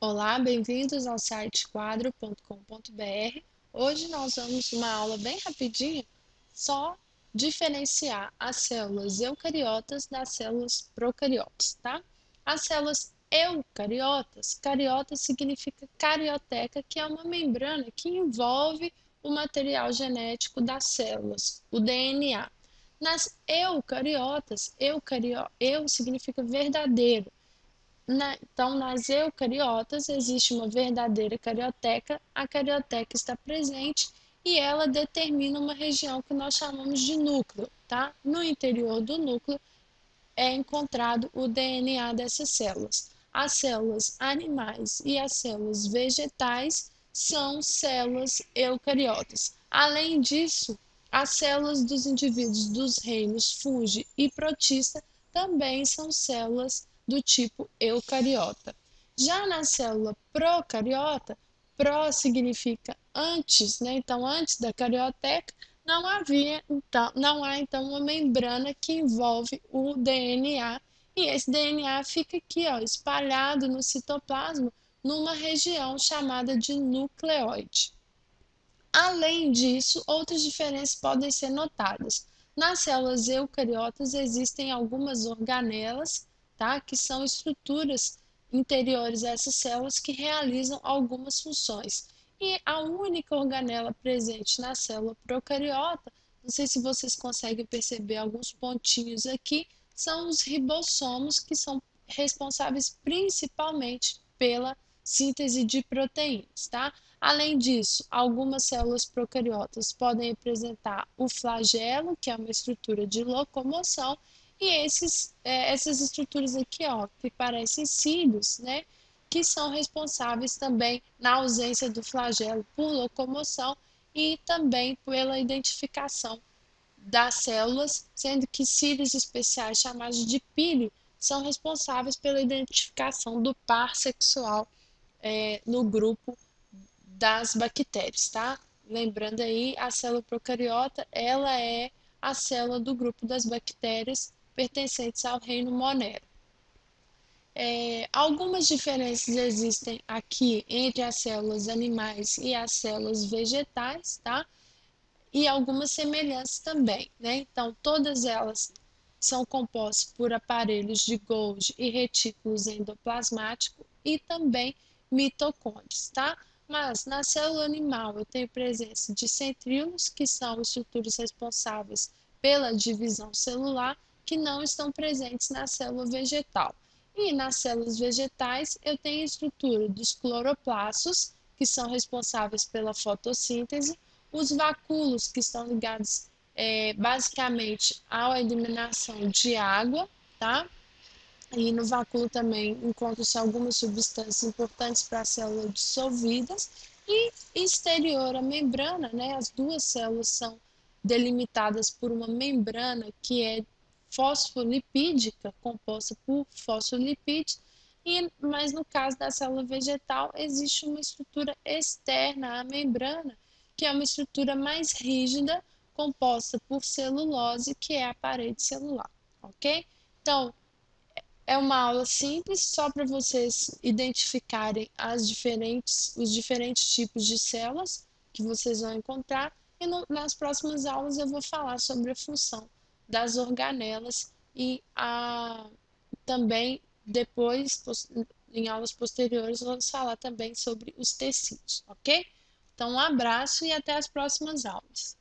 Olá, bem-vindos ao site quadro.com.br. Hoje nós vamos uma aula bem rapidinha, só diferenciar as células eucariotas das células procariotas, tá? As células eucariotas, cariota significa carioteca, que é uma membrana que envolve o material genético das células, o DNA. Nas eucariotas, eu significa verdadeiro. Então, nas eucariotas existe uma verdadeira carioteca, a carioteca está presente e ela determina uma região que nós chamamos de núcleo, tá? No interior do núcleo é encontrado o DNA dessas células. As células animais e as células vegetais são células eucariotas. Além disso, as células dos indivíduos dos reinos fungi e protista também são células do tipo eucariota. Já na célula procariota, pro significa antes, né? Então, antes da carioteca, não há então uma membrana que envolve o DNA e esse DNA fica aqui, ó, espalhado no citoplasma numa região chamada de nucleoide. Além disso, outras diferenças podem ser notadas. Nas células eucariotas existem algumas organelas, tá? Que são estruturas interiores a essas células que realizam algumas funções. E a única organela presente na célula procariota, não sei se vocês conseguem perceber alguns pontinhos aqui, são os ribossomos, que são responsáveis principalmente pela síntese de proteínas, tá? Além disso, algumas células procariotas podem apresentar o flagelo, que é uma estrutura de locomoção, e essas estruturas aqui, ó, que parecem cílios, né, que são responsáveis também na ausência do flagelo por locomoção e também pela identificação das células, sendo que cílios especiais chamados de pílio são responsáveis pela identificação do par sexual no grupo das bactérias, tá? Lembrando aí, a célula procariota, ela é a célula do grupo das bactérias pertencentes ao reino Monero. Algumas diferenças existem aqui entre as células animais e as células vegetais, tá? E algumas semelhanças também, né? Então, todas elas são compostas por aparelhos de Golgi e retículos endoplasmáticos e também mitocôndrias, tá? Mas na célula animal eu tenho presença de centríolos, que são estruturas responsáveis pela divisão celular, que não estão presentes na célula vegetal. E nas células vegetais eu tenho a estrutura dos cloroplastos, que são responsáveis pela fotossíntese, os vacúolos, que estão ligados basicamente à eliminação de água, tá? E no vacúolo também encontram-se algumas substâncias importantes para as células dissolvidas. E exterior à membrana, né? As duas células são delimitadas por uma membrana que é fosfolipídica, composta por fosfolipídios, mas no caso da célula vegetal existe uma estrutura externa à membrana, que é uma estrutura mais rígida, composta por celulose, que é a parede celular, ok? Então, é uma aula simples, só para vocês identificarem os diferentes tipos de células que vocês vão encontrar. E nas próximas aulas eu vou falar sobre a função das organelas e também depois, em aulas posteriores, vamos falar também sobre os tecidos, ok? Então, um abraço e até as próximas aulas.